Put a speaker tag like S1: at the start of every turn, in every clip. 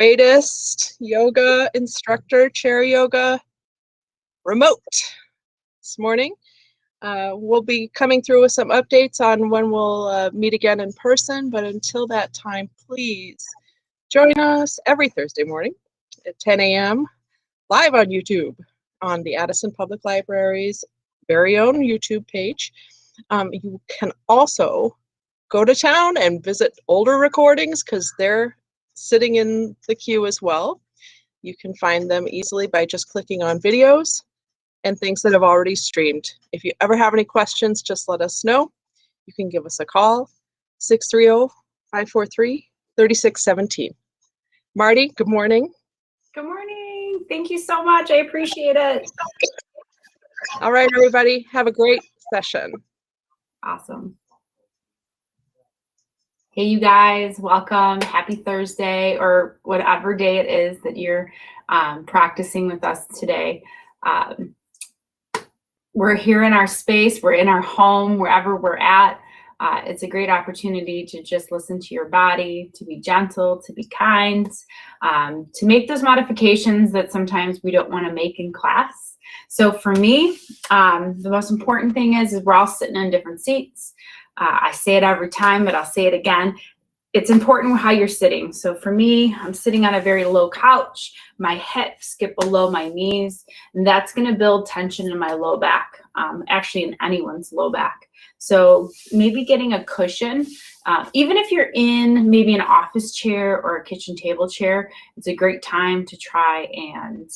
S1: greatest yoga instructor, chair yoga, remote this morning. We'll be coming through with some updates on when we'll meet again in person, but until that time, please join us every Thursday morning at 10 a.m. live on YouTube on the Addison Public Library's very own YouTube page. You can also go to town and visit older recordings because they're sitting in the queue as well. You can find them easily by just clicking on videos and things that have already streamed. If you ever have any questions, just let us know. You can give us a call, 630-543-3617. Marty, good morning.
S2: Good morning. Thank you so much. I appreciate it.
S1: All right, everybody, have a great session.
S2: Awesome. Hey, you guys, welcome. Happy Thursday, or whatever day it is that you're practicing with us today. We're here in our space, we're in our home, wherever we're at. It's a great opportunity to just listen to your body, to be gentle, to be kind, to make those modifications that sometimes we don't want to make in class. So for me, the most important thing is we're all sitting in different seats. I say it every time, but I'll say it again. It's important how you're sitting. So for me, I'm sitting on a very low couch. My hips get below my knees, and that's going to build tension in my low back, actually in anyone's low back. So maybe getting a cushion, even if you're in maybe an office chair or a kitchen table chair, it's a great time to try and,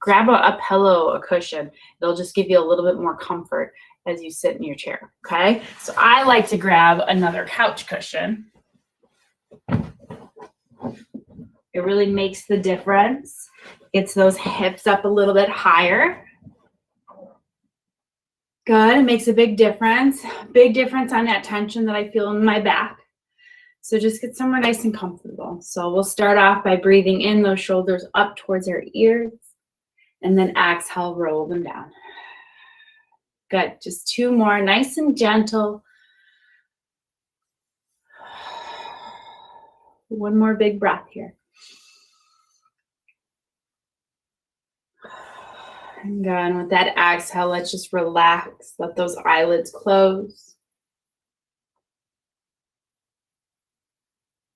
S2: grab a pillow, a cushion. It'll just give you a little bit more comfort as you sit in your chair, okay? So I like to grab another couch cushion. It really makes the difference. Gets those hips up a little bit higher. Good, it makes a big difference on that tension that I feel in my back. So just get somewhere nice and comfortable. So we'll start off by breathing in those shoulders up towards our ears, and then exhale, roll them down. Good, just two more, nice and gentle. One more big breath here. And good, and with that exhale, let's just relax. Let those eyelids close.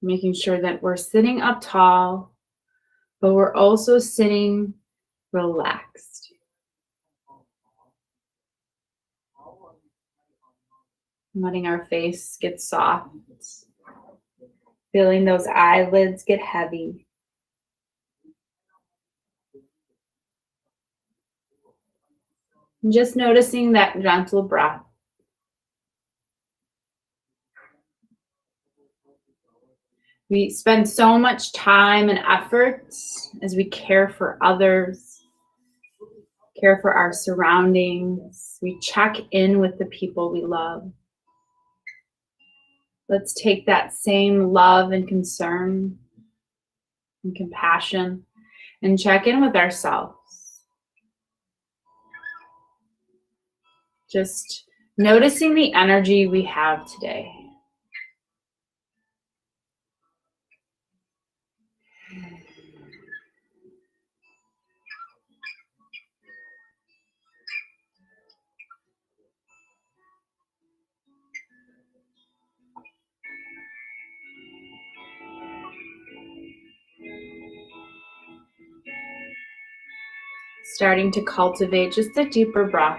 S2: Making sure that we're sitting up tall, but we're also sitting relaxed. Letting our face get soft. Feeling those eyelids get heavy. And just noticing that gentle breath. We spend so much time and effort as we care for others, care for our surroundings. We check in with the people we love. Let's take that same love and concern and compassion and check in with ourselves. Just noticing the energy we have today. Starting to cultivate just a deeper breath.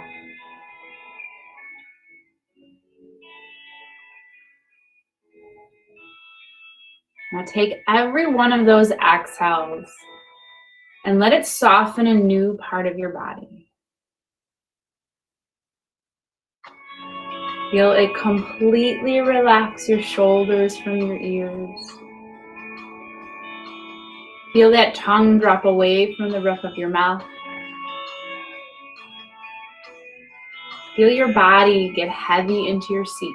S2: Now take every one of those exhales and let it soften a new part of your body. Feel it completely relax your shoulders from your ears. Feel that tongue drop away from the roof of your mouth. Feel your body get heavy into your seat.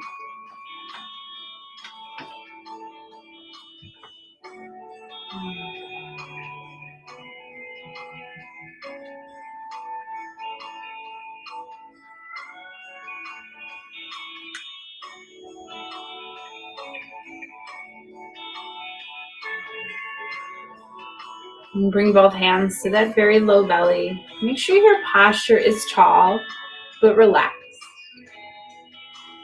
S2: And bring both hands to that very low belly. Make sure your posture is tall, but relaxed.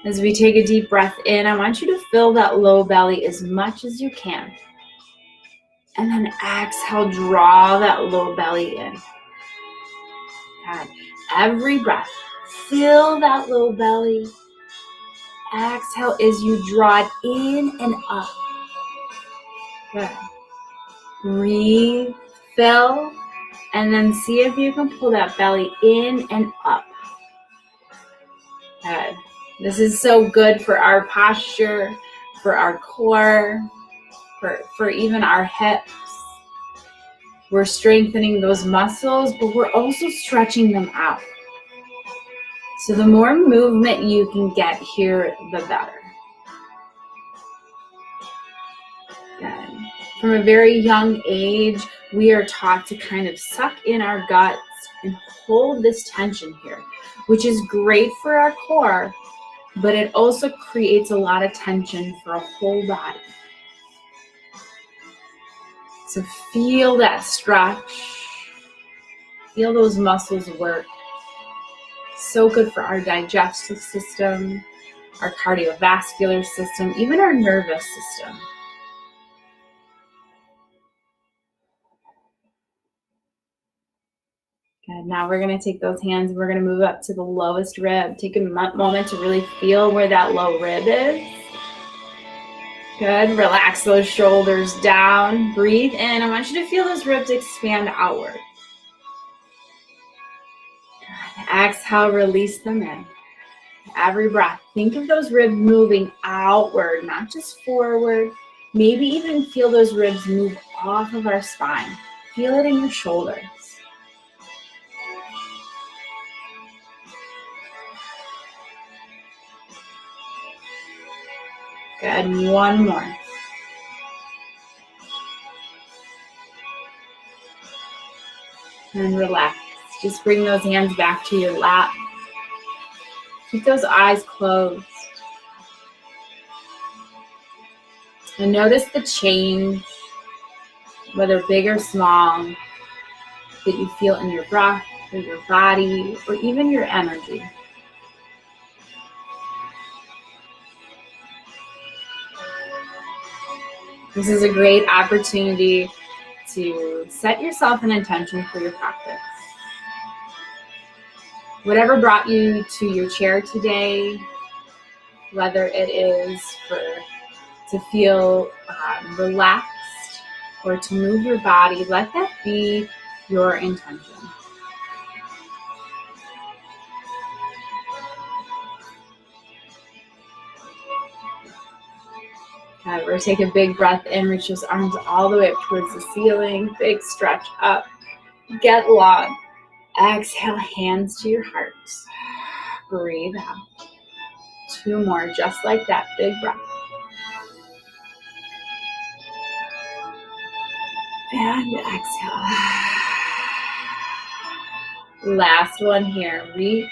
S2: As we take a deep breath in, I want you to fill that low belly as much as you can. And then exhale, draw that low belly in. God, every breath, fill that low belly. Exhale as you draw it in and up. Good. Breathe, fill, and then see if you can pull that belly in and up. Good. This is so good for our posture, for our core, for even our hips. We're strengthening those muscles, but we're also stretching them out. So the more movement you can get here, the better. Good. From a very young age, we are taught to kind of suck in our guts and hold this tension here, which is great for our core, but it also creates a lot of tension for a whole body. So feel that stretch. Feel those muscles work. So good for our digestive system, our cardiovascular system, even our nervous system. Good. Now we're going to take those hands and we're going to move up to the lowest rib. Take a moment to really feel where that low rib is. Good. Relax those shoulders down. Breathe in. I want you to feel those ribs expand outward. Good. Exhale, release them in. Every breath, think of those ribs moving outward, not just forward. Maybe even feel those ribs move off of our spine. Feel it in your shoulders. Good. One more. And relax. Just bring those hands back to your lap. Keep those eyes closed. And notice the change, whether big or small, that you feel in your breath, or your body, or even your energy. This is a great opportunity to set yourself an intention for your practice. Whatever brought you to your chair today, whether it is to feel relaxed or to move your body, let that be your intention. Okay, we're going to take a big breath in, reach those arms all the way up towards the ceiling, big stretch up, get long. Exhale, hands to your heart. Breathe out. Two more, just like that, big breath. And exhale. Last one here, reach.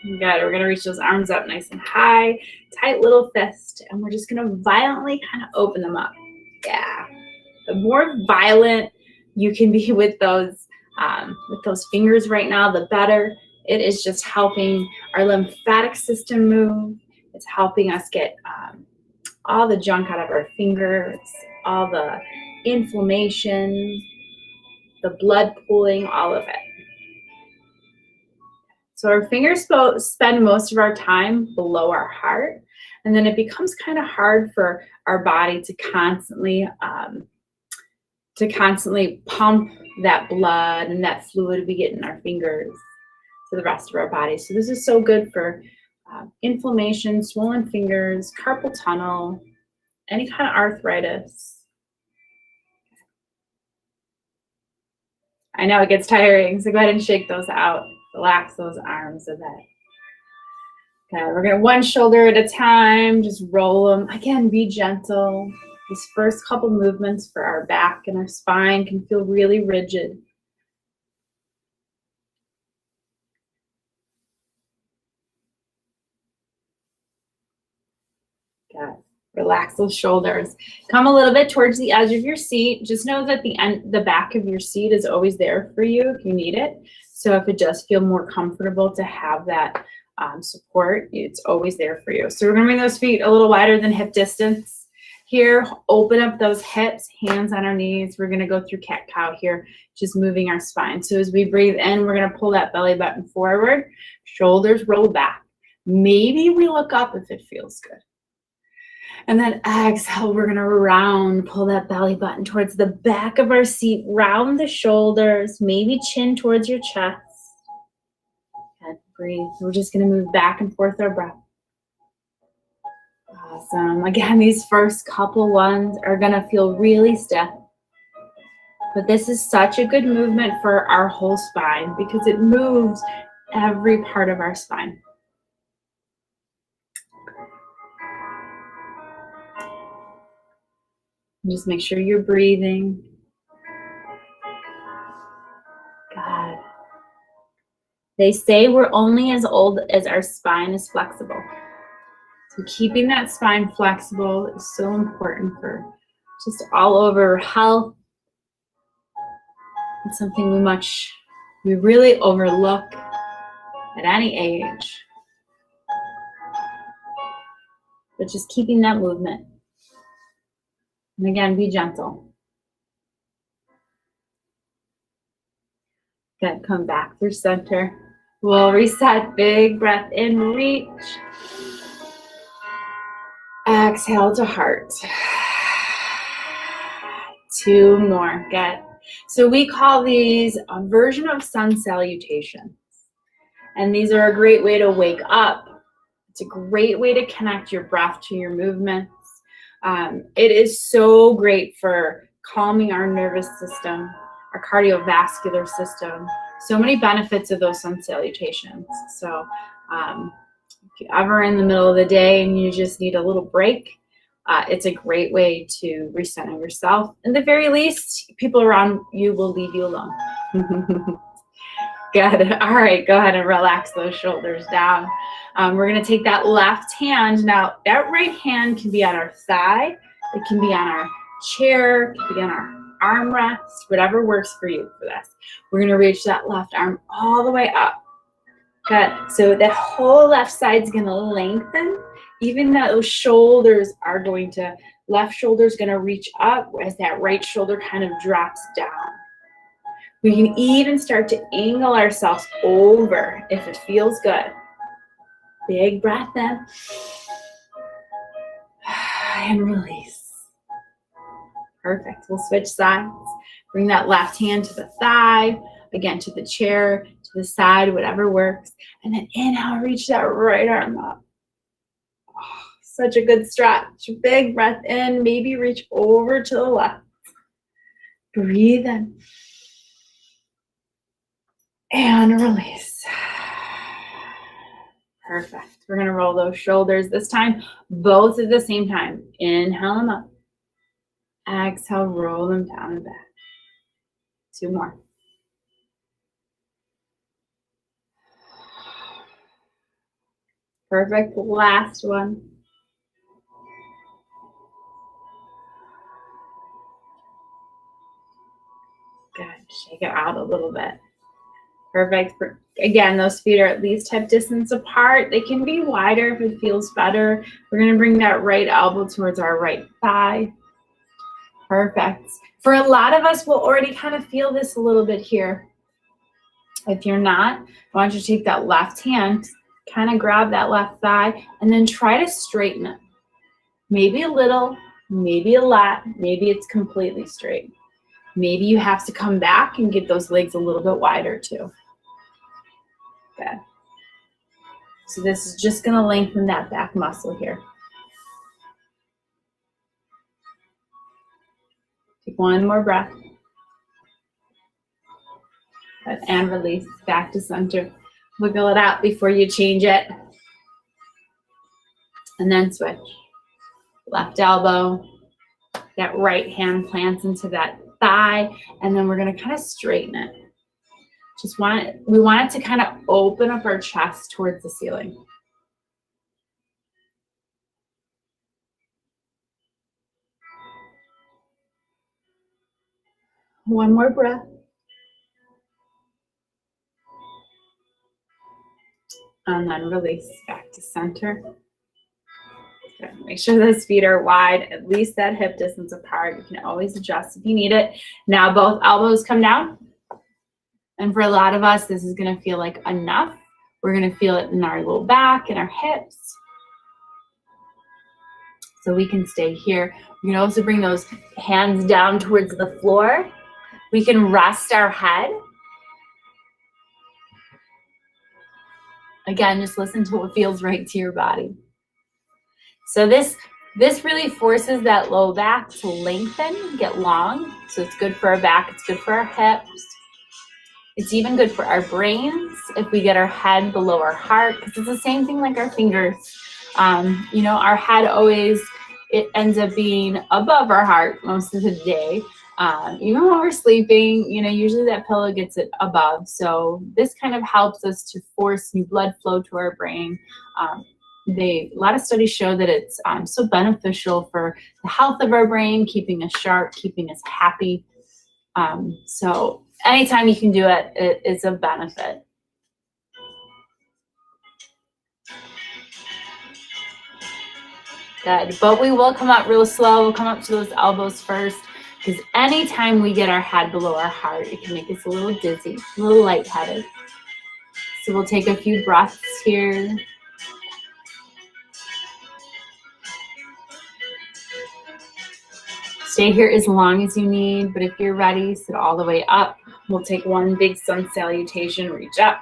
S2: Good, we're gonna reach those arms up nice and high, tight little fist, and we're just gonna violently kind of open them up. Yeah, the more violent you can be with those fingers right now, the better. It is just helping our lymphatic system move. It's helping us get all the junk out of our fingers, all the inflammation, the blood pooling, all of it. So our fingers spend most of our time below our heart, and then it becomes kind of hard for our body to constantly pump that blood and that fluid we get in our fingers to the rest of our body. So this is so good for inflammation, swollen fingers, carpal tunnel, any kind of arthritis. I know it gets tiring, so go ahead and shake those out. Relax those arms a bit. Okay, we're gonna one shoulder at a time, just roll them. Again, be gentle. These first couple movements for our back and our spine can feel really rigid. Relax those shoulders. Come a little bit towards the edge of your seat. Just know that the back of your seat is always there for you if you need it. So if it does feel more comfortable to have that support, it's always there for you. So we're gonna bring those feet a little wider than hip distance. Here, open up those hips, hands on our knees. We're gonna go through cat-cow here, just moving our spine. So as we breathe in, we're gonna pull that belly button forward, shoulders roll back. Maybe we look up if it feels good. And then exhale, we're gonna round, pull that belly button towards the back of our seat, round the shoulders, maybe chin towards your chest. And breathe. We're just gonna move back and forth our breath. Awesome. Again, these first couple ones are gonna feel really stiff. But this is such a good movement for our whole spine because it moves every part of our spine. Just make sure you're breathing. God. They say we're only as old as our spine is flexible. So keeping that spine flexible is so important for just all over health. It's something we really overlook at any age. But just keeping that movement. And again, be gentle. Good, come back through center. We'll reset, big breath in, reach. Exhale to heart. 2 more, good. So we call these a version of sun salutations. And these are a great way to wake up. It's a great way to connect your breath to your movements. It is so great for calming our nervous system, our cardiovascular system. So many benefits of those sun salutations. So if you're ever in the middle of the day and you just need a little break, it's a great way to recenter yourself. At the very least, people around you will leave you alone. Good. All right, go ahead and relax those shoulders down. We're going to take that left hand. Now, that right hand can be on our thigh. It can be on our chair. It can be on our armrest, whatever works for you for this. We're going to reach that left arm all the way up. Good. So that whole left side is going to lengthen. Even those shoulders are going to, left shoulder is going to reach up as that right shoulder kind of drops down. We can even start to angle ourselves over if it feels good. Big breath in. And release. Perfect. We'll switch sides. Bring that left hand to the thigh, again to the chair, to the side, whatever works. And then inhale, reach that right arm up. Oh, such a good stretch. Big breath in, maybe reach over to the left. Breathe in. And release. Perfect. We're going to roll those shoulders this time, both at the same time. Inhale them up. Exhale, roll them down and back. 2 more. Perfect. Last one. Good. Shake it out a little bit. Perfect. Again, those feet are at least hip distance apart. They can be wider if it feels better. We're going to bring that right elbow towards our right thigh. Perfect. For a lot of us, we'll already kind of feel this a little bit here. If you're not, why don't you take that left hand, kind of grab that left thigh, and then try to straighten it. Maybe a little, maybe a lot, maybe it's completely straight. Maybe you have to come back and get those legs a little bit wider too. Good. So this is just going to lengthen that back muscle here. Take 1 more breath. Good. And release back to center. Wiggle it out before you change it. And then switch. Left elbow. That right hand plants into that thigh. And then we're going to kind of straighten it. We want it to kind of open up our chest towards the ceiling. One more breath. And then release back to center. Okay. Make sure those feet are wide, at least that hip distance apart. You can always adjust if you need it. Now both elbows come down. And for a lot of us, this is going to feel like enough. We're going to feel it in our low back and our hips. So we can stay here. You can also bring those hands down towards the floor. We can rest our head. Again, just listen to what feels right to your body. So this really forces that low back to lengthen, get long. So it's good for our back, it's good for our hips. It's even good for our brains if we get our head below our heart, because it's the same thing like our fingers. You know, our head always, it ends up being above our heart most of the day. Even when we're sleeping, you know, usually that pillow gets it above. So this kind of helps us to force new blood flow to our brain. A lot of studies show that it's so beneficial for the health of our brain, keeping us sharp, keeping us happy. So anytime you can do it, it is a benefit. Good, but we will come up real slow. We'll come up to those elbows first, because anytime we get our head below our heart, it can make us a little dizzy, a little lightheaded. So we'll take a few breaths here. Stay here as long as you need, but if you're ready, sit all the way up. We'll take one big sun salutation, reach up.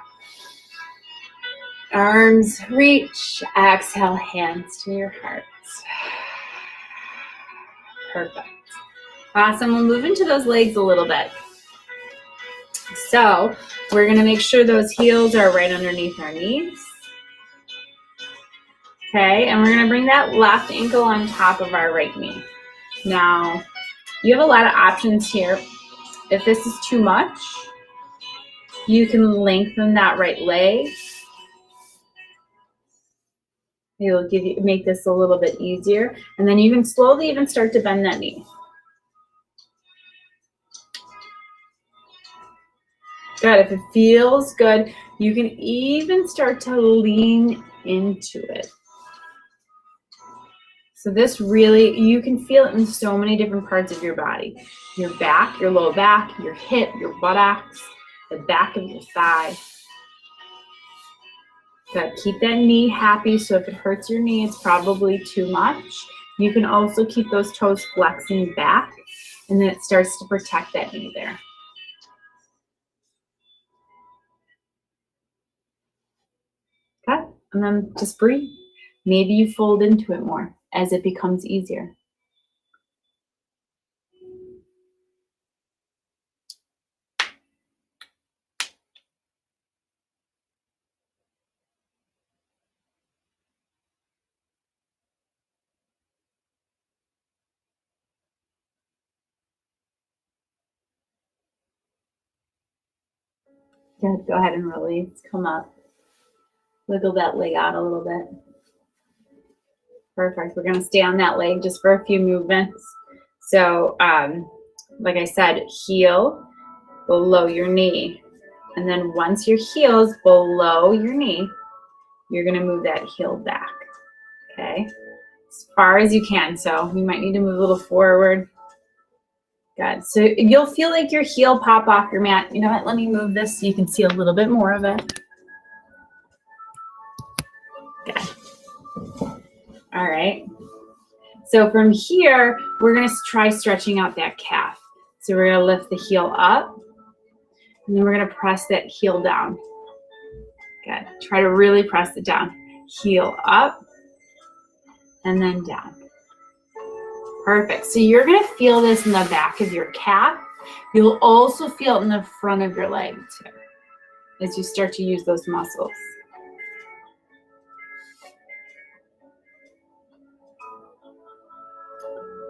S2: Arms reach, exhale, hands to your heart. Perfect. Awesome, we'll move into those legs a little bit. So we're gonna make sure those heels are right underneath our knees. Okay, and we're gonna bring that left ankle on top of our right knee. Now, you have a lot of options here. If this is too much, you can lengthen that right leg. It'll make this a little bit easier. And then you can slowly even start to bend that knee. Good, if it feels good, you can even start to lean into it. So this really, you can feel it in so many different parts of your body. Your back, your low back, your hip, your buttocks, the back of your thigh. Good, keep that knee happy. So if it hurts your knee, it's probably too much. You can also keep those toes flexing back, and then it starts to protect that knee there. Okay, and then just breathe. Maybe you fold into it more as it becomes easier. Good, go ahead and release, come up. Wiggle that leg out a little bit. Perfect, we're gonna stay on that leg just for a few movements. So, like I said, heel below your knee. And then once your heel's below your knee, you're gonna move that heel back, okay? As far as you can, so you might need to move a little forward. Good, so you'll feel like your heel pop off your mat. You know what, let me move this so you can see a little bit more of it. Good. All right. So from here, we're gonna try stretching out that calf. So we're gonna lift the heel up, and then we're gonna press that heel down. Good, try to really press it down. Heel up, and then down. Perfect, so you're gonna feel this in the back of your calf. You'll also feel it in the front of your leg too, as you start to use those muscles.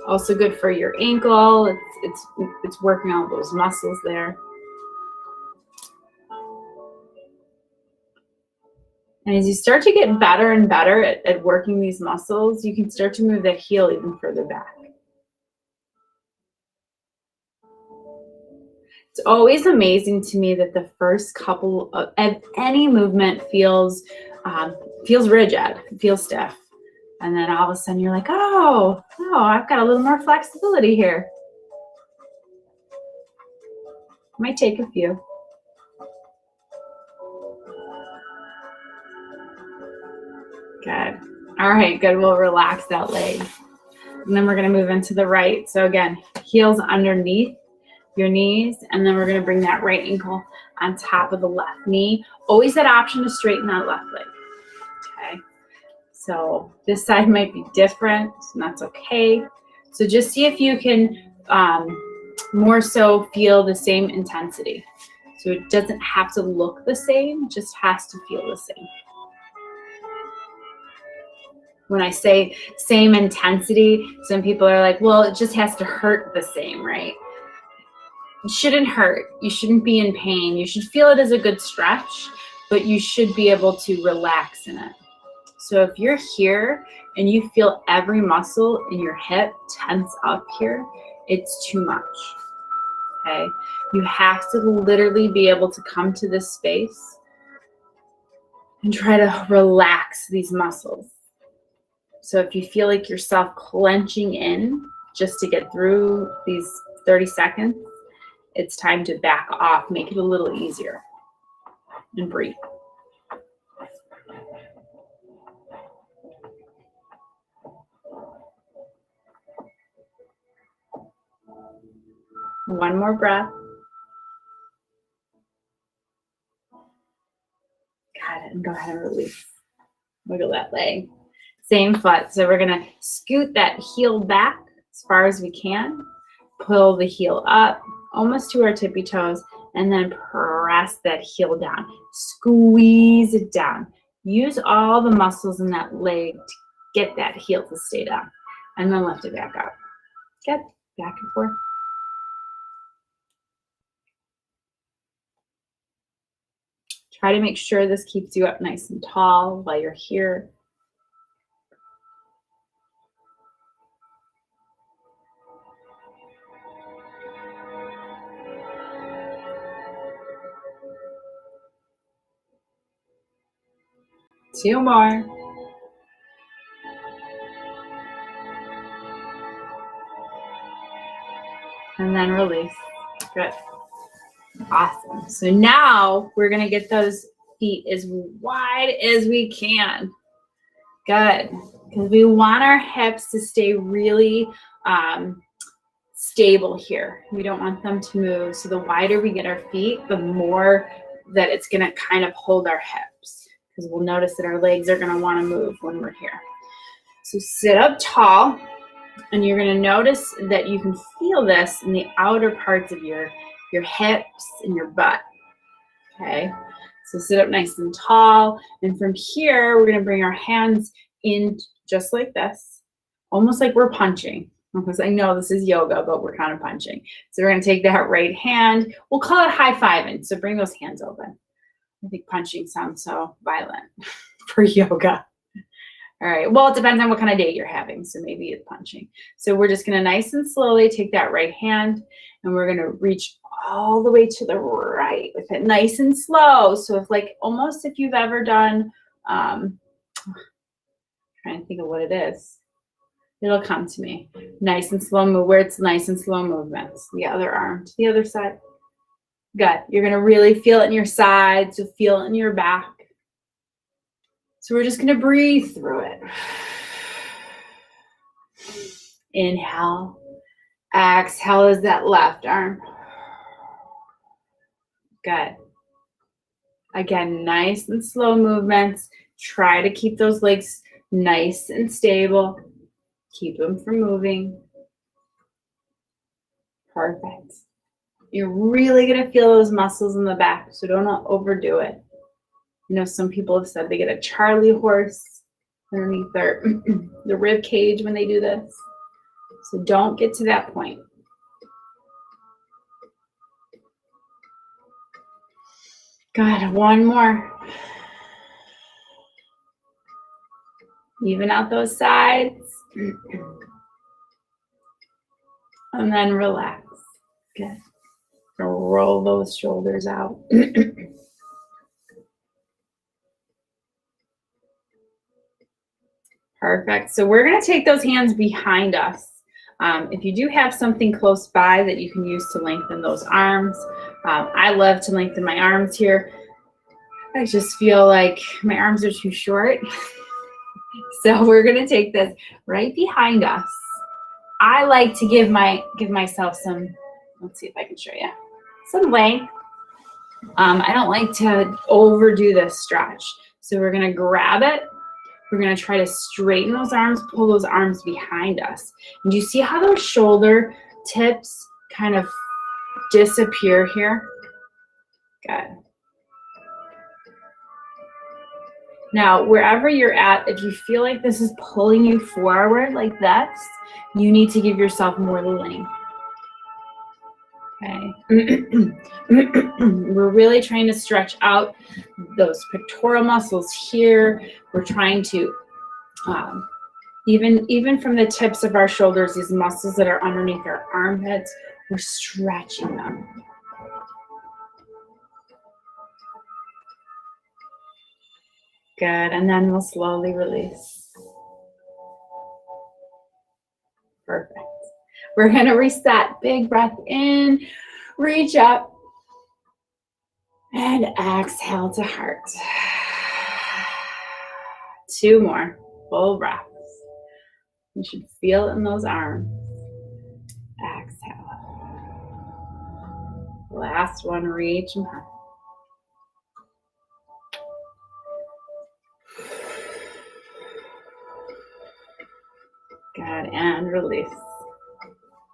S2: Also good for your ankle. It's working on those muscles there. And as you start to get better and better at working these muscles, you can start to move that heel even further back. It's always amazing to me that the first couple of any movement feels rigid, feels stiff. And then all of a sudden you're like, oh, I've got a little more flexibility here. Might take a few. Good. All right, good. We'll relax that leg. And then we're going to move into the right. So again, heels underneath your knees, and then we're going to bring that right ankle on top of the left knee. Always that option to straighten that left leg. Okay. So this side might be different, and that's okay. So just see if you can more so feel the same intensity. So it doesn't have to look the same, it just has to feel the same. When I say same intensity, some people are like, well, it just has to hurt the same, right? It shouldn't hurt. You shouldn't be in pain. You should feel it as a good stretch, but you should be able to relax in it. So if you're here and you feel every muscle in your hip tense up here, it's too much, okay? You have to literally be able to come to this space and try to relax these muscles. So if you feel like yourself clenching in just to get through these 30 seconds, it's time to back off, make it a little easier, and breathe. One more breath. Got it. And go ahead and release. Wiggle that leg. Same foot. So we're going to scoot that heel back as far as we can. Pull the heel up almost to our tippy toes, and then press that heel down. Squeeze it down. Use all the muscles in that leg to get that heel to stay down. And then lift it back up. Good. Back and forth. Try to make sure this keeps you up nice and tall while you're here. Two more. And then release. Good. Awesome. So now we're going to get those feet as wide as we can. Good. Because we want our hips to stay really stable here. We don't want them to move. So the wider we get our feet, the more that it's going to kind of hold our hips. Because we'll notice that our legs are going to want to move when we're here. So sit up tall. And you're going to notice that you can feel this in the outer parts of your hips and your butt. Okay, so sit up nice and tall. And from here, we're going to bring our hands in just like this, almost like we're punching. Because I know this is yoga, but we're kind of punching. So we're going to take that right hand. We'll call it high-fiving. So bring those hands open. I think punching sounds so violent for yoga. All right, well, it depends on what kind of day you're having, so maybe it's punching. So we're just gonna nice and slowly take that right hand, and we're gonna reach all the way to the right with it, nice and slow. So if like, almost if you've ever done, trying to think of what it is, it'll come to me. Nice and slow move, where it's nice and slow movements. The other arm to the other side. Good, you're gonna really feel it in your sides, you'll feel it in your back. So we're just going to breathe through it. Inhale. Exhale is that left arm. Good. Again, nice and slow movements. Try to keep those legs nice and stable. Keep them from moving. Perfect. You're really going to feel those muscles in the back, so don't overdo it. You know, some people have said they get a Charlie horse underneath their the rib cage when they do this. So don't get to that point. Good, one more. Even out those sides. And then relax. Good. Roll those shoulders out. Perfect. So we're going to take those hands behind us. If you do have something close by that you can use to lengthen those arms, I love to lengthen my arms here. I just feel like my arms are too short. So we're going to take this right behind us. I like to give myself some, let's see if I can show you, some length. I don't like to overdo this stretch. So we're going to grab it. We're going to try to straighten those arms, pull those arms behind us. And do you see how those shoulder tips kind of disappear here? Good. Now, wherever you're at, if you feel like this is pulling you forward like this, you need to give yourself more length. Okay. We're really trying to stretch out those pectoral muscles here. We're trying to, even from the tips of our shoulders, these muscles that are underneath our armpits, we're stretching them. Good, and then we'll slowly release. Perfect. We're gonna reset. Big breath in, reach up, and exhale to heart. 2 more, full breaths. You should feel it in those arms. Exhale. Last one, reach and up. Good, and release.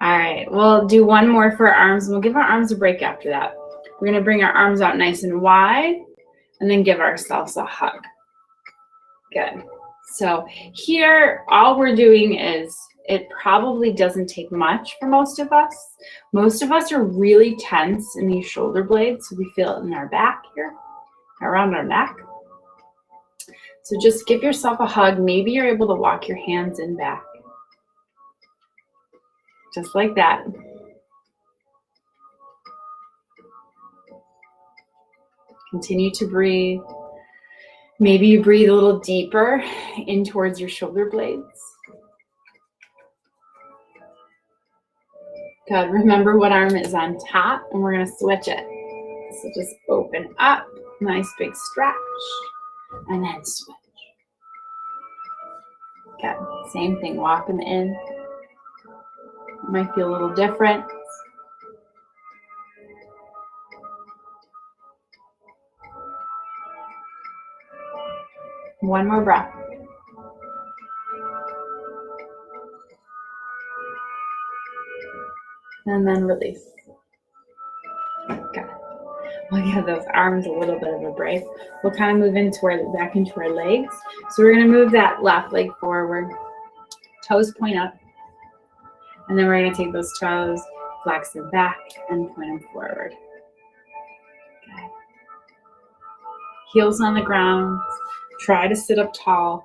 S2: All right, we'll do one more for our arms, and we'll give our arms a break after that. We're gonna bring our arms out nice and wide, and then give ourselves a hug. Good. So here, all we're doing is, it probably doesn't take much for most of us. Most of us are really tense in these shoulder blades, so we feel it in our back here, around our neck. So just give yourself a hug. Maybe you're able to walk your hands in back. Just like that. Continue to breathe. Maybe you breathe a little deeper in towards your shoulder blades. Good. Remember what arm is on top, and we're going to switch it. So just open up, nice big stretch, and then switch. Good. Same thing, walk them in. It might feel a little different. One more breath. And then release. Good. We'll give those arms a little bit of a break. We'll kind of move back into our legs. So we're going to move that left leg forward. Toes point up. And then we're going to take those toes, flex them back, and point them forward. Okay. Heels on the ground. Try to sit up tall.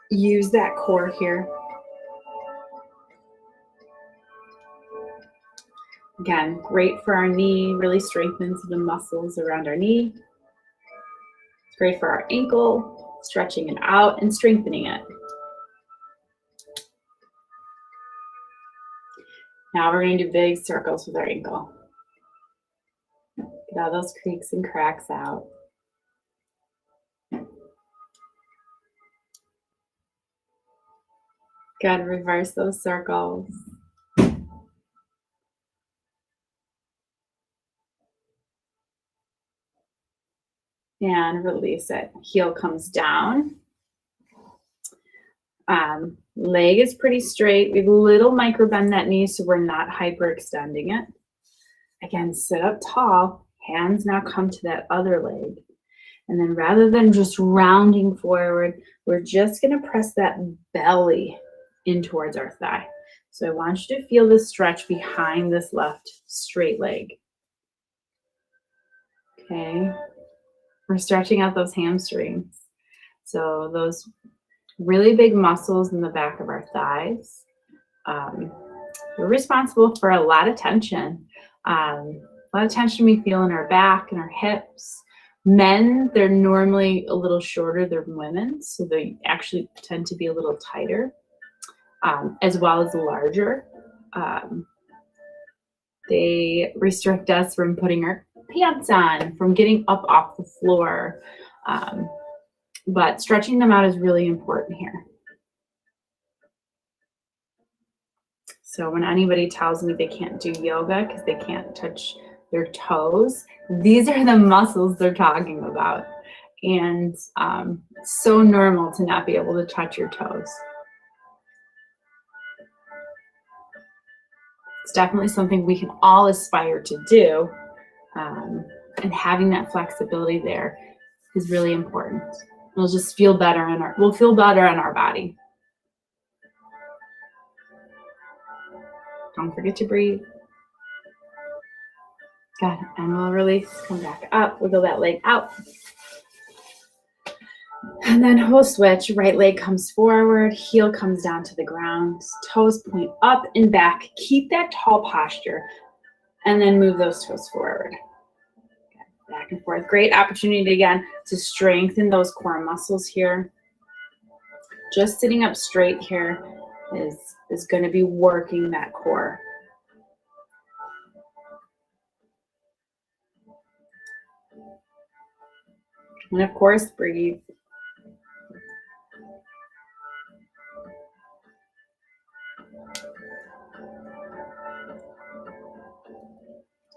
S2: Use that core here. Again, great for our knee, really strengthens the muscles around our knee. It's great for our ankle, stretching it out and strengthening it. Now we're going to do big circles with our ankle. Get all those creaks and cracks out. Good, reverse those circles. And release it. Heel comes down. Leg is pretty straight. We have a little micro bend that knee so we're not hyperextending it. Again, sit up tall. Hands now come to that other leg. And then rather than just rounding forward, we're just going to press that belly in towards our thigh. So I want you to feel the stretch behind this left straight leg. Okay. We're stretching out those hamstrings. So those really big muscles in the back of our thighs. We're responsible for a lot of tension A lot of tension we feel in our back and our hips. Men, they're normally a little shorter than women, so they actually tend to be a little tighter, as well as larger. They restrict us from putting our pants on, from getting up off the floor. But stretching them out is really important here. So when anybody tells me they can't do yoga because they can't touch their toes, these are the muscles they're talking about. And it's so normal to not be able to touch your toes. It's definitely something we can all aspire to do. And having that flexibility there is really important. We'll just feel better we'll feel better in our body. Don't forget to breathe. Good, and we'll release, come back up, wiggle that leg out. And then we'll switch, right leg comes forward, heel comes down to the ground, toes point up and back. Keep that tall posture, and then move those toes forward. Okay, back and forth. Great opportunity again to strengthen those core muscles here. Just sitting up straight here is going to be working that core. And of course, breathe.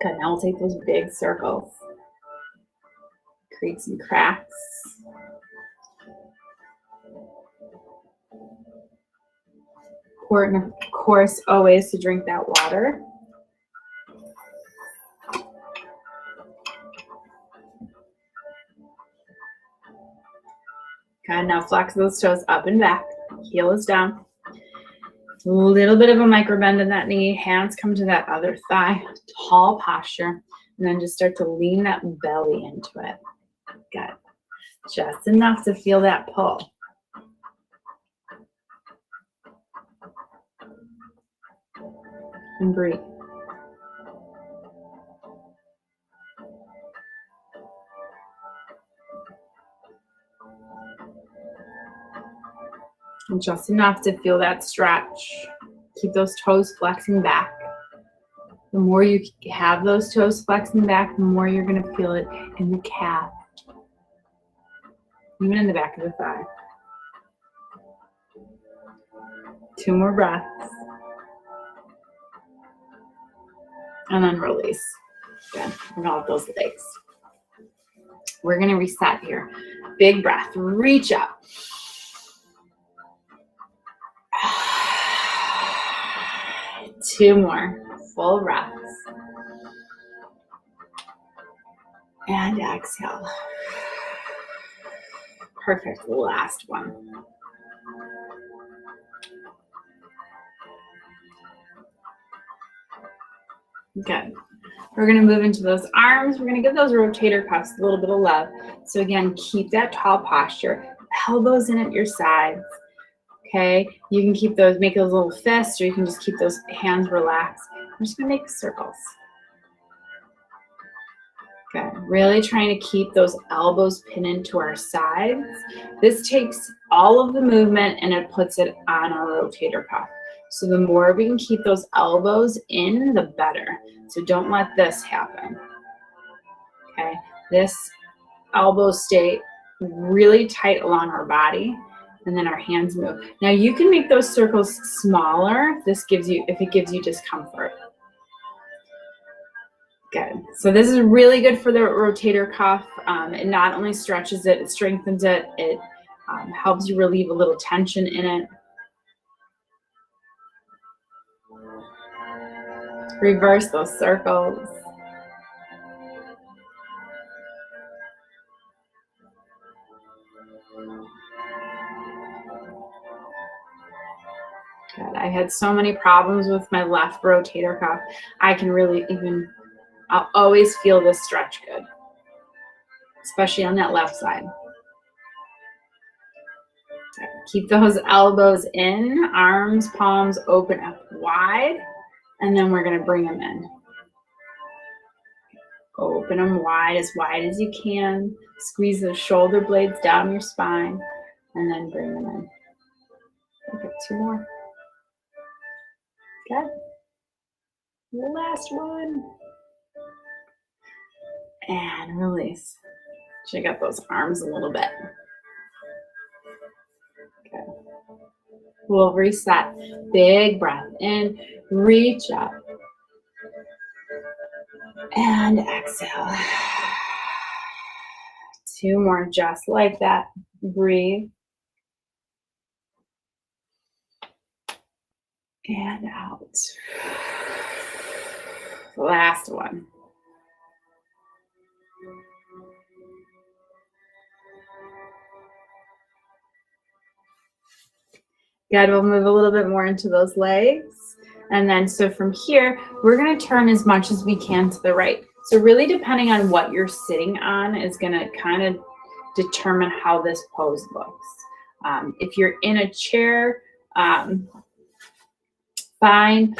S2: Good, now we'll take those big circles. Create some cracks. Important, of course, always to drink that water. Good, now flex those toes up and back. Heel is down. A little bit of a micro bend in that knee. Hands come to that other thigh. Tall posture. And then just start to lean that belly into it. Good. Just enough to feel that pull. And breathe. And just enough to feel that stretch. Keep those toes flexing back. The more you have those toes flexing back, the more you're going to feel it in the calf. Even in the back of the thigh. 2 more breaths. And then release. Good. We're going to let those legs. We're going to reset here. Big breath. Reach up. Two more full breaths. And exhale. Perfect. Last one. Good. We're going to move into those arms. We're going to give those rotator cuffs a little bit of love. So again, keep that tall posture. Elbows in at your sides. Okay, you can keep those, make those little fists, or you can just keep those hands relaxed. I'm just gonna make circles. Good, really trying to keep those elbows pinned into our sides. This takes all of the movement and it puts it on our rotator cuff. So the more we can keep those elbows in, the better. So don't let this happen. Okay, this elbows stay really tight along our body. And then our hands move. Now you can make those circles smaller. If it gives you discomfort. Good. So this is really good for the rotator cuff. It not only stretches it, it strengthens it. It helps you relieve a little tension in it. Reverse those circles. Good. I had so many problems with my left rotator cuff. I can really I'll always feel this stretch good, especially on that left side. Okay. Keep those elbows in, arms, palms open up wide, and then we're going to bring them in. Open them wide as you can. Squeeze those shoulder blades down your spine, and then bring them in. Okay, 2 more. Good. The last one. And release. Shake out those arms a little bit. Okay. We'll reset. Big breath in, reach up. And exhale. 2 more, just like that. Breathe. And out. Last one. Good, we'll move a little bit more into those legs. And then, so from here, we're gonna turn as much as we can to the right. So really depending on what you're sitting on is gonna kind of determine how this pose looks. If you're in a chair, fine.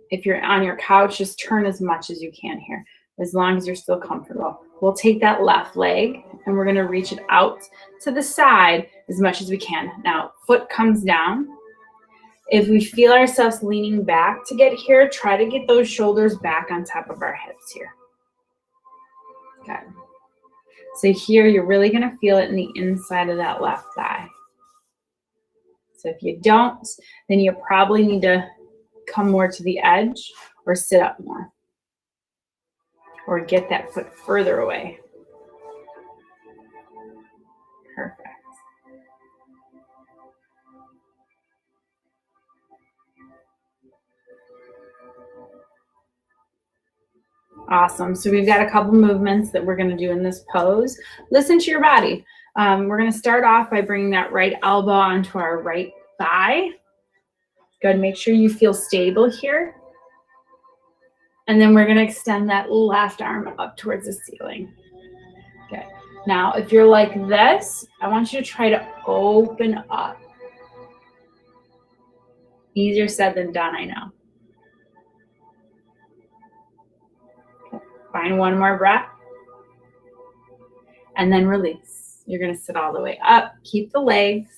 S2: If you're on your couch, just turn as much as you can here, as long as you're still comfortable. We'll take that left leg and we're gonna reach it out to the side as much as we can. Now, foot comes down. If we feel ourselves leaning back to get here, try to get those shoulders back on top of our hips here. Okay. So here, you're really gonna feel it in the inside of that left thigh. So if you don't, then you probably need to come more to the edge or sit up more. Or get that foot further away. Perfect. Awesome. So we've got a couple movements that we're going to do in this pose. Listen to your body. We're going to start off by bringing that right elbow onto our right thigh. Go ahead and make sure you feel stable here. And then we're going to extend that left arm up towards the ceiling. Okay. Now, if you're like this, I want you to try to open up. Easier said than done, I know. Okay. Find one more breath. And then release. You're going to sit all the way up. Keep the legs.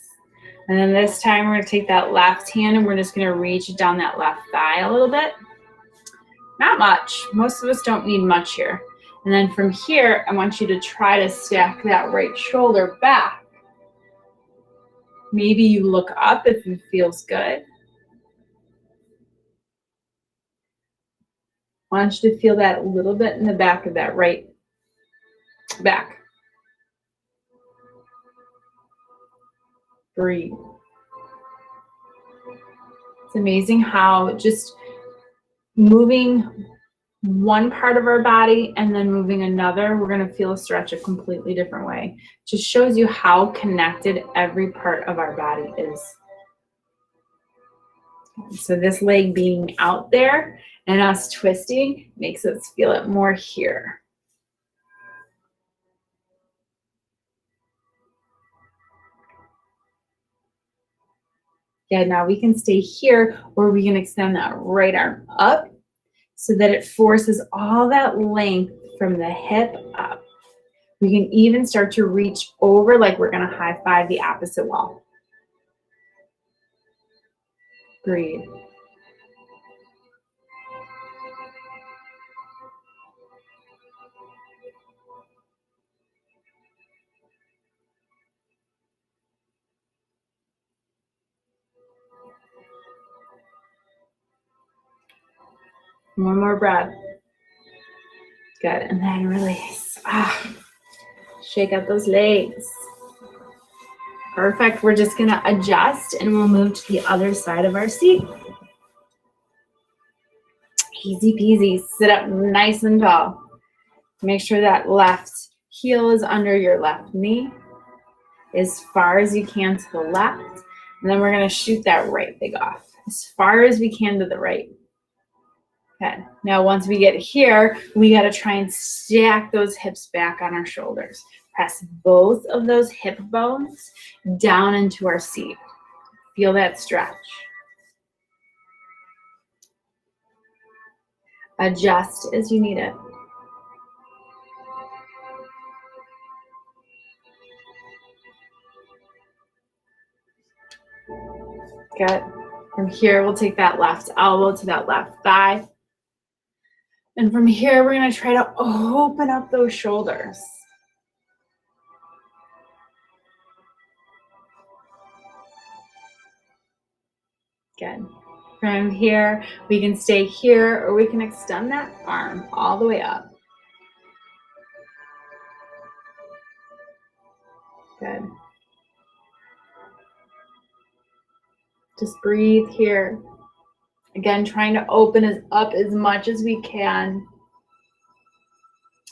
S2: And then this time we're going to take that left hand and we're just going to reach down that left thigh a little bit. Not much. Most of us don't need much here. And then from here, I want you to try to stack that right shoulder back. Maybe you look up if it feels good. I want you to feel that a little bit in the back of that right back. Breathe. It's amazing how just moving one part of our body and then moving another, we're going to feel a stretch a completely different way. Just shows you how connected every part of our body is. So this leg being out there and us twisting makes us feel it more here. Yeah, now we can stay here or we can extend that right arm up so that it forces all that length from the hip up. We can even start to reach over like we're going to high five the opposite wall. Breathe. One more breath. Good, and then release. Shake out those legs. Perfect, we're just gonna adjust and we'll move to the other side of our seat. Easy peasy, sit up nice and tall. Make sure that left heel is under your left knee as far as you can to the left. And then we're gonna shoot that right leg off as far as we can to the right. Okay, now once we get here, we got to try and stack those hips back on our shoulders. Press both of those hip bones down into our seat. Feel that stretch. Adjust as you need it. Good. From here, we'll take that left elbow to that left thigh. And from here, we're going to try to open up those shoulders. Good. From here, we can stay here, or we can extend that arm all the way up. Good. Just breathe here. Again, trying to open us up as much as we can.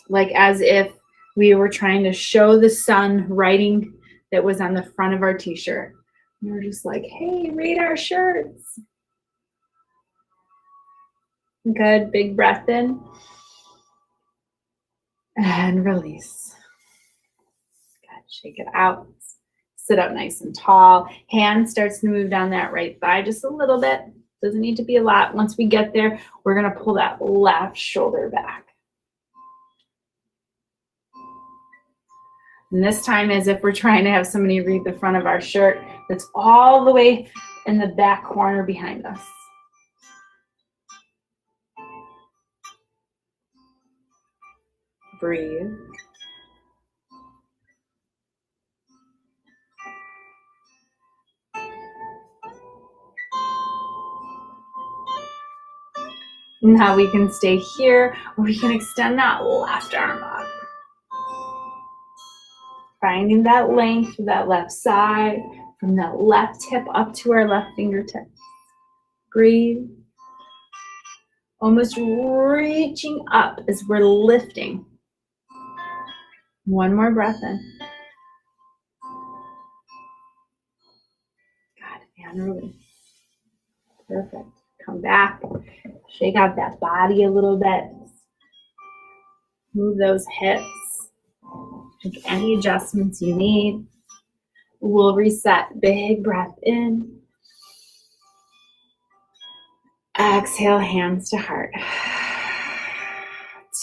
S2: Like as if we were trying to show the sun writing that was on the front of our t-shirt. And we're just like, hey, read our shirts. Good, big breath in. And release. Good, shake it out. Sit up nice and tall. Hand starts to move down that right thigh just a little bit. Doesn't need to be a lot. Once we get there, we're going to pull that left shoulder back. And this time, as if we're trying to have somebody read the front of our shirt that's all the way in the back corner behind us. Breathe. Now we can stay here, or we can extend that left arm up. Finding that length to that left side, from that left hip up to our left fingertip. Breathe. Almost reaching up as we're lifting. One more breath in. Good, and release. Perfect. Come back. Shake out that body a little bit. Move those hips. Make any adjustments you need. We'll reset. Big breath in. Exhale, hands to heart.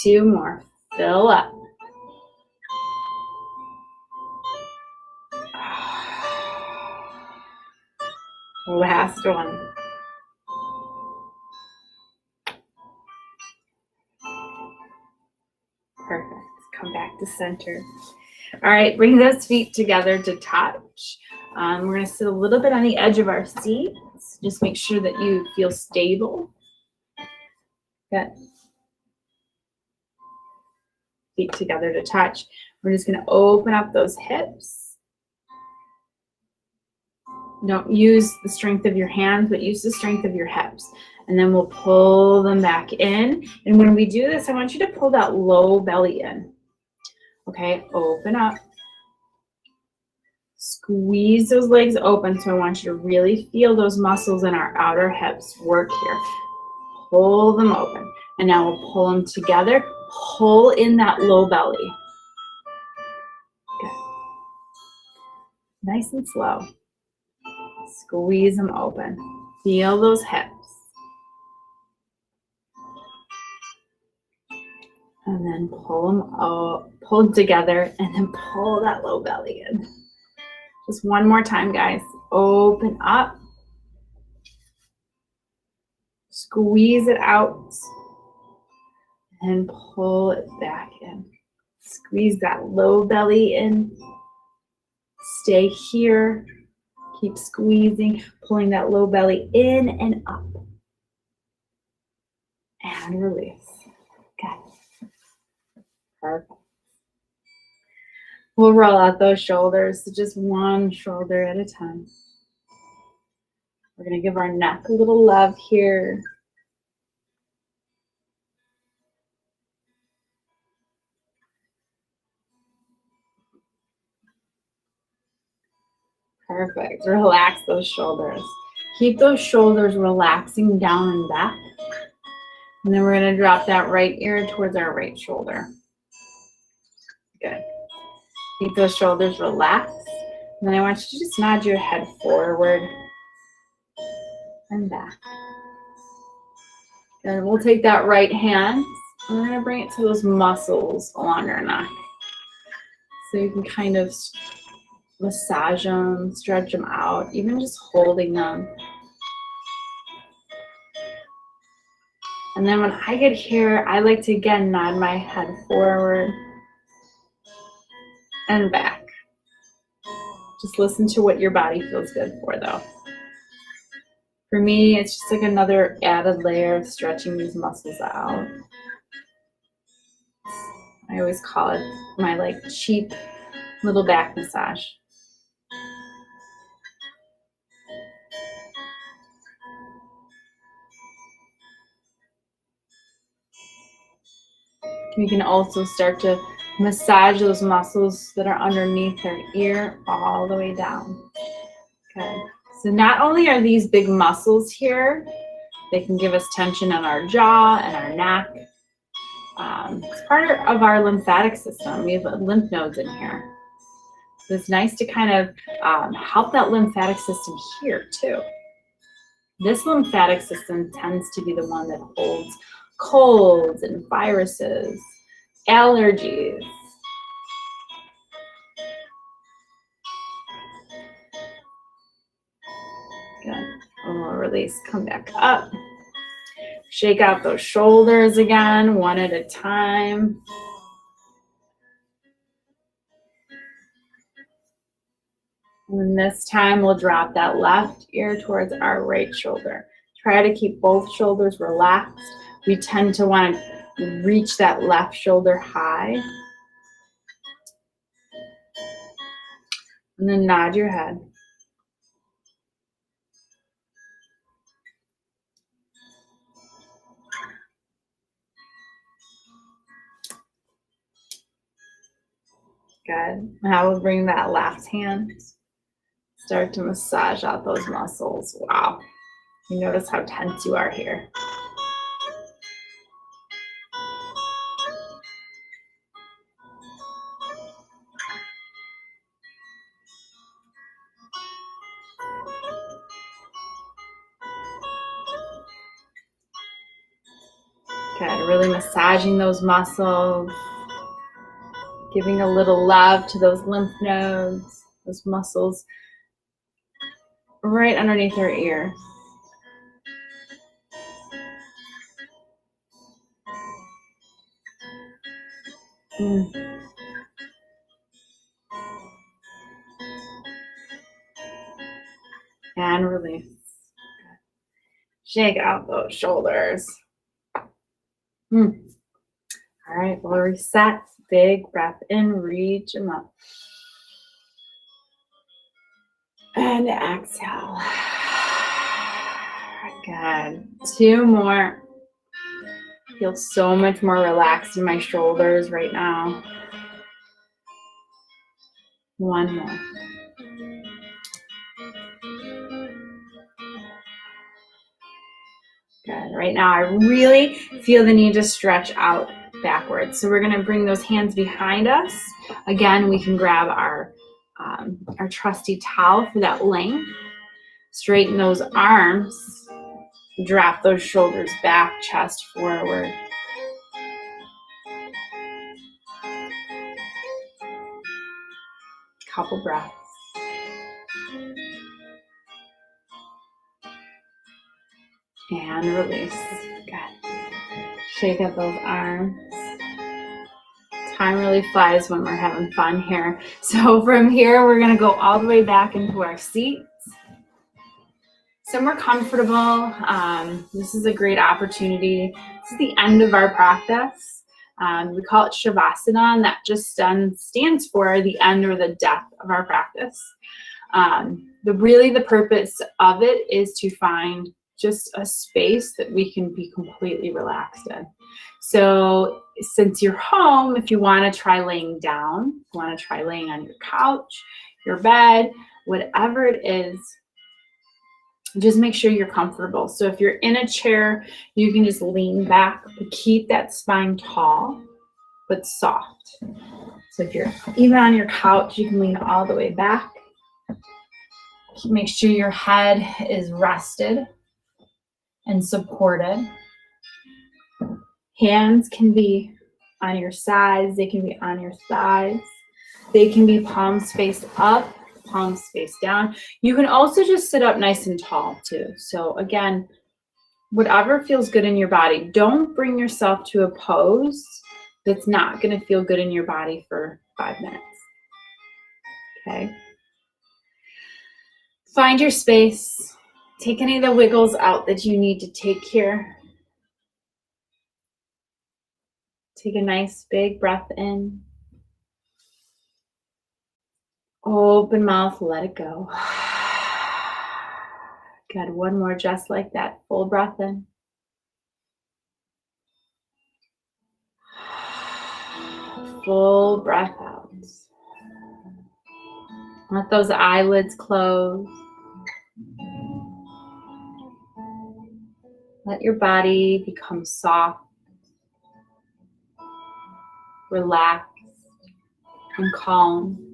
S2: 2 more. Fill up. Last one. Perfect. Come back to center. All right, bring those feet together to touch. We're going to sit a little bit on the edge of our seats. Just make sure that you feel stable. Good. Feet together to touch. We're just going to open up those hips. Don't use the strength of your hands, but use the strength of your hips. And then we'll pull them back in. And when we do this, I want you to pull that low belly in. Okay, open up. Squeeze those legs open. So I want you to really feel those muscles in our outer hips work here. Pull them open. And now we'll pull them together. Pull in that low belly. Good. Nice and slow. Squeeze them open. Feel those hips. And then pull them out, pull together, and then pull that low belly in. Just one more time, guys. Open up. Squeeze it out. And pull it back in. Squeeze that low belly in. Stay here. Keep squeezing, pulling that low belly in and up. And release. Okay. Perfect. We'll roll out those shoulders, just one shoulder at a time. We're going to give our neck a little love here. Perfect. Relax those shoulders. Keep those shoulders relaxing down and back. And then we're going to drop that right ear towards our right shoulder. Good. Keep those shoulders relaxed. And then I want you to just nod your head forward and back. And we'll take that right hand and we're going to bring it to those muscles along our neck. So you can kind of massage them, stretch them out, even just holding them. And then when I get here, I like to again nod my head forward and back. Just listen to what your body feels good for, though. For me, it's just like another added layer of stretching these muscles out. I always call it my like cheap little back massage. You can also start to massage those muscles that are underneath their ear all the way down. Okay. So not only are these big muscles here, they can give us tension in our jaw and our neck. It's part of our lymphatic system. We have lymph nodes in here. So it's nice to kind of help that lymphatic system here too. This lymphatic system tends to be the one that holds colds and viruses, allergies. Good. And we'll release, come back up. Shake out those shoulders again, one at a time. And this time we'll drop that left ear towards our right shoulder. Try to keep both shoulders relaxed. We tend to want to reach that left shoulder high. And then nod your head. Good. Now we'll bring that left hand. Start to massage out those muscles. Wow. You notice how tense you are here. Good. Really massaging those muscles. Giving a little love to those lymph nodes, those muscles right underneath our ear. And release. Shake out those shoulders. All right, we'll reset. Big breath in, reach them up. And exhale. Good. 2 more. Feel so much more relaxed in my shoulders right now. 1 more. Good. Right now, I really feel the need to stretch out backwards. So we're going to bring those hands behind us. Again, we can grab our trusty towel for that length. Straighten those arms. Drop those shoulders back, chest forward. Couple breaths. And release. Good. Shake up those arms. Time really flies when we're having fun here. So from here, we're going to go all the way back into our seats. Somewhere comfortable. This is a great opportunity. This is the end of our practice. We call it Shavasana, and that just stands for the end or the death of our practice. The purpose of it is to find just a space that we can be completely relaxed in. So since you're home, if you want to try laying down, you want to try laying on your couch, your bed, whatever it is, just make sure you're comfortable. So if you're in a chair, you can just lean back, but keep that spine tall, but soft. So if you're even on your couch, you can lean all the way back. Make sure your head is rested and supported. Hands can be on your sides, they can be on your thighs, they can be palms face up, palms face down. You can also just sit up nice and tall too. So again, Whatever feels good in your body. Don't bring yourself to a pose that's not going to feel good in your body for 5 minutes. Okay? Find your space. Take any of the wiggles out that you need to take here. Take a nice big breath in. Open mouth, let it go. Good, one more just like that. Full breath in. Full breath out. Let those eyelids close. Let your body become soft, relaxed, and calm.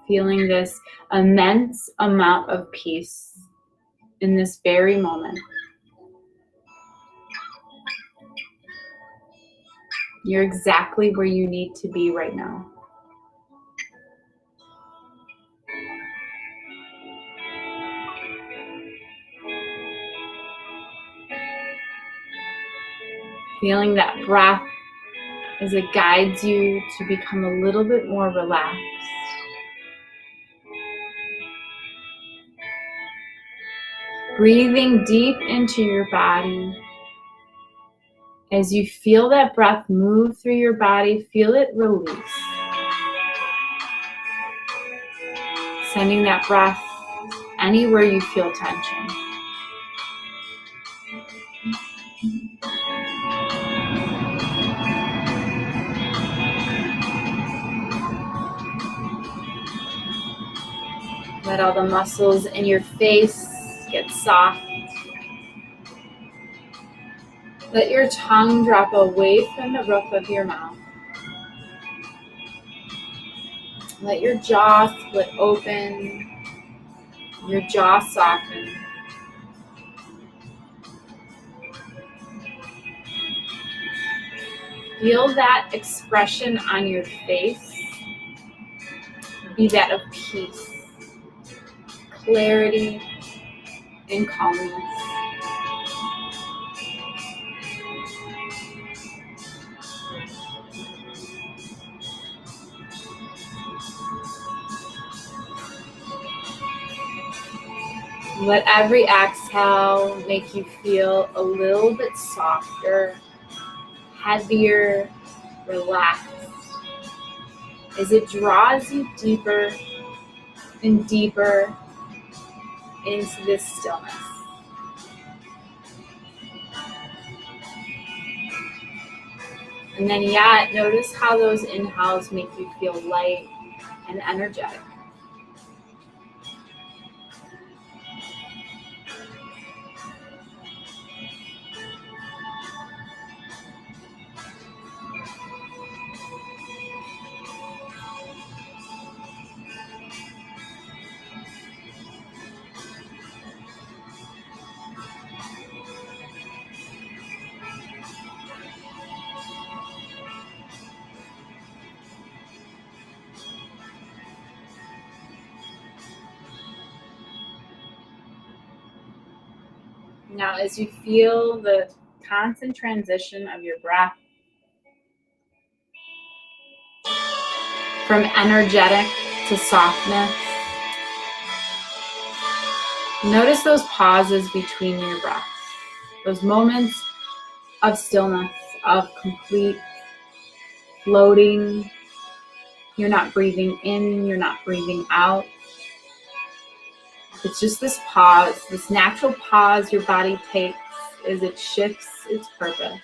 S2: Feeling this immense amount of peace in this very moment. You're exactly where you need to be right now. Feeling that breath as it guides you to become a little bit more relaxed. Breathing deep into your body. As you feel that breath move through your body, feel it release. Sending that breath anywhere you feel tension. Let all the muscles in your face get soft. Let your tongue drop away from the roof of your mouth. Let your jaw split open, your jaw soften. Feel that expression on your face. Be that of peace, clarity, and calmness. Let every exhale make you feel a little bit softer, heavier, relaxed, as it draws you deeper and deeper into this stillness. And then yet, notice how those inhales make you feel light and energetic. Now, as you feel the constant transition of your breath from energetic to softness, notice those pauses between your breaths, those moments of stillness, of complete floating. You're not breathing in, you're not breathing out. It's just this pause, this natural pause your body takes as it shifts its purpose.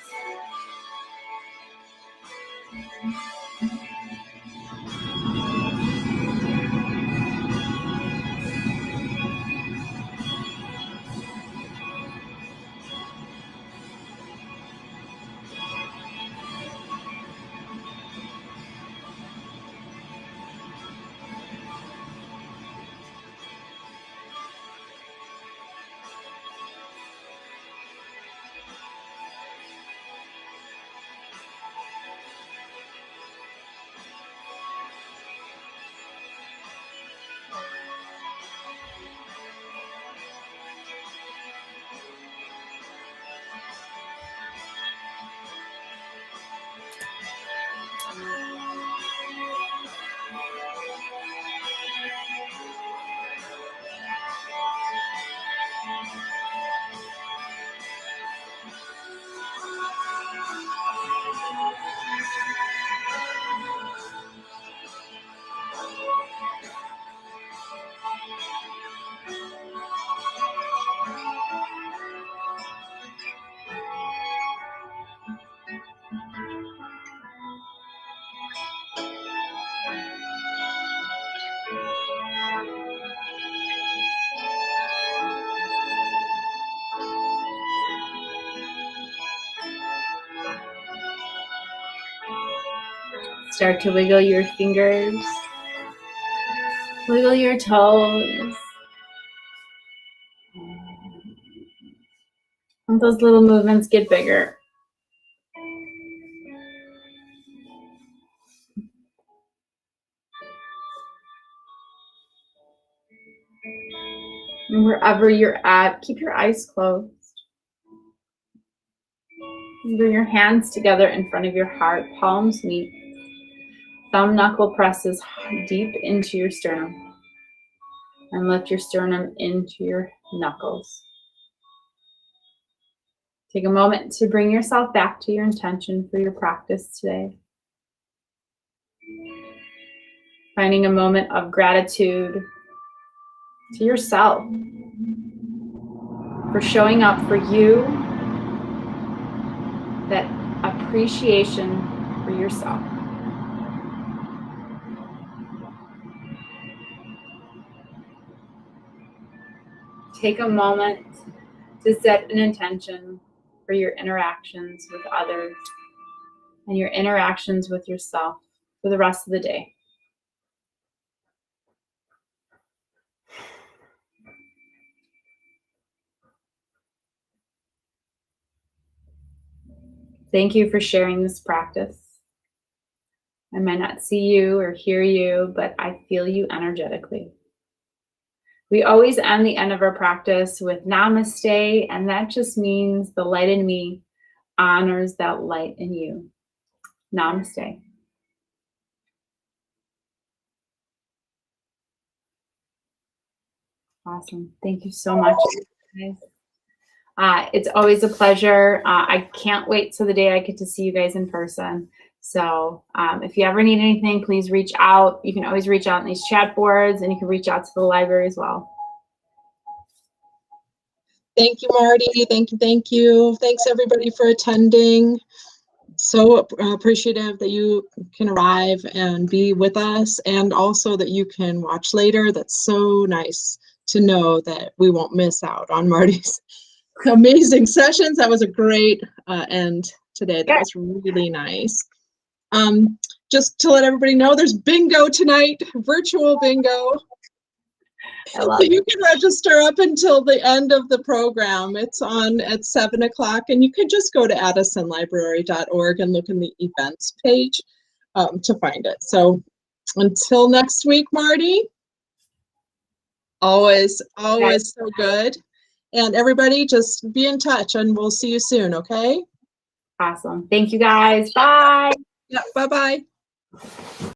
S2: Start to wiggle your fingers, wiggle your toes. And those little movements get bigger. And wherever you're at, keep your eyes closed. Bring your hands together in front of your heart, palms meet. Thumb knuckle presses deep into your sternum. And lift your sternum into your knuckles. Take a moment to bring yourself back to your intention for your practice today. Finding a moment of gratitude to yourself for showing up for you, that appreciation for yourself. Take a moment to set an intention for your interactions with others and your interactions with yourself for the rest of the day. Thank you for sharing this practice. I might not see you or hear you, but I feel you energetically. We always end the end of our practice with namaste, and that just means the light in me honors that light in you. Namaste. Awesome. Thank you so much. It's always a pleasure. I can't wait till the day I get to see you guys in person. So if you ever need anything, please reach out. You can always reach out in these chat boards, and you can reach out to the library as well.
S1: Thank you, Marty. Thank you. Thank you. Thanks, everybody, for attending. So appreciative that you can arrive and be with us, and also that you can watch later. That's so nice to know that we won't miss out on Marty's amazing sessions. That was a great end today. That was really nice. Just to let everybody know, there's bingo tonight, virtual bingo. So you can register up until the end of the program. It's on at 7 o'clock, and you can just go to addisonlibrary.org and look in the events page to find it. So until next week, Marty, always so good. And everybody, just be in touch, and we'll see you soon, okay?
S2: Awesome. Thank you, guys. Bye.
S1: Yeah, bye-bye.